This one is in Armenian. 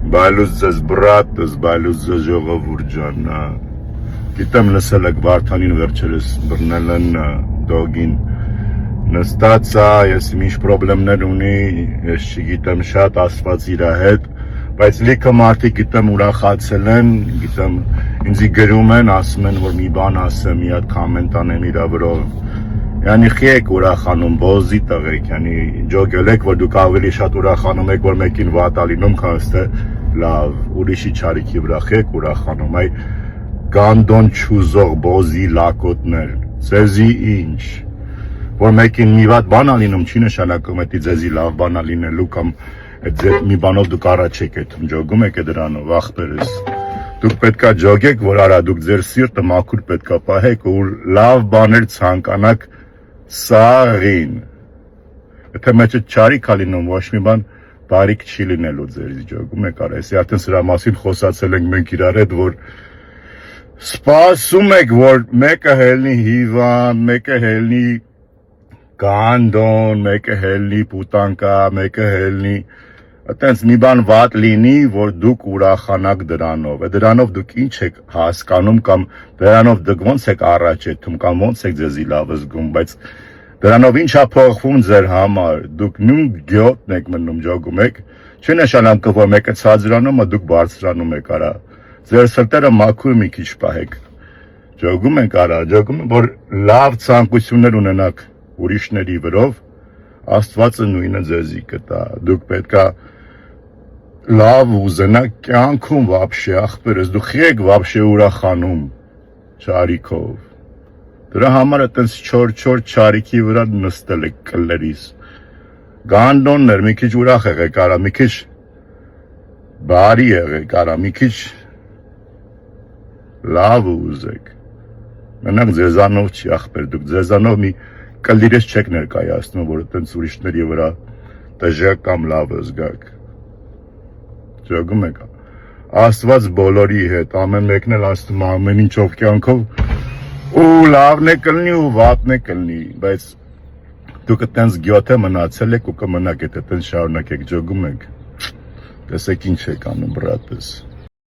Байлուց ձեզ բրատս, байлուց ձեզ ժողովուրդ ջան, գիտեմ լսել եք Վարդանին վերջերս բռնել են դոգին, նստած է, ես ինչ պրոբլեմներ ունի, ես չգիտեմ շատ ասված իրա հետ, բայց լիքը մարդիկ գիտեմ ուրախացել են, գիտեմ ինձի գրում են, ասում են, որ մի բան ասեմ, մի հատ կոմենտ անեմ իրա վրով, yani խի եք ուրախանում, բոզի տղեկ, yani ջոգել եք, որ դուք ավելի շատ ուրախանում եք, որ մեկին վատ ալինում կանստե լավ, ուրիշի չարիքի վրա խի եք ուրախանում, այ գանդոն չուզող բոզի լակոտներ, ձեզի ինչ, որ մեկին մի վատ բան ալինում չի նշանակում, էդի ձեզի լավ բան ալինելու կամ մի բանով դուք առաջ եք էթում, ջոգում եք դրանով, ախպերս, դուք պետքա ջոգեք, որ արա դուք ձեր սիրտը մաքուր պետքա պահեք ու լավ բաներ ցանկանաք սաղին, եթե մեջը չարիք ալինում, ոչ մի բան բարիք չի լինելու ձեզի ջոգում եք արա, եսի արդեն սրա մասին խոսացել ենք մենք իրար հետ, որ սպասում եք, որ մեկը հելնի հիվան, մեկը հելնի գանդոն, մեկը հելնի պուտանկա, մեկը հելնի այտենց մի բան վատ լինի, որ դուք ուրախանաք դրանով, դրանով դուք ինչ եք հասկանում կամ դրանով դուք ոնց եք առաջ եթում կամ ոնց եք ձեզի լավ զգում, բայց դրանով ինչ է փոխվում ձեր համար, դուք նույն գյոտն եք մնում ջոգում եք, չի նշանակում, որ մեկը ցածրանում է, դուք բարձրանում եք արա, ձեր սրտերը մաքուր մի քիչ պահեք, ջոգում եք արա, ջոգում եք, որ լավ ցանկություններ ունենաք ուրիշների վրով, Աստվածը նույնը ձեզի կտա, դուք պետքա լավ ուզենաք կյանքում վաբշե ախպերս, դուք եք վաբշե ուրախանում չարիքով, դրա համար այտենց չոր չարիքի վրա նստել եք կլերիս, գանդոններ մի քիչ ուրախ եղեք արա, մի քիչ բարի եղեք արա, մի քիչ լավ ուզեք, մենակ ձեզանով չի ախպեր, դուք ձեզանով մի կլիրես չեք ներկայացնում, որ այտենց ուրիշների վրա տժակ կամ լավ զգաք, ջոգում եք, Աստված բոլորի հետ, ամեն մեկն էլ ասում ամեն ինչով կյանքով, ու լավն է կլնի ու վատն է կլնի, բայց դուք այտենց գյոթ է մնացել եք ու կմնաք, եթե այտենց շարունակեք ջոգում եք, տեսեք ինչ եք անում բրատս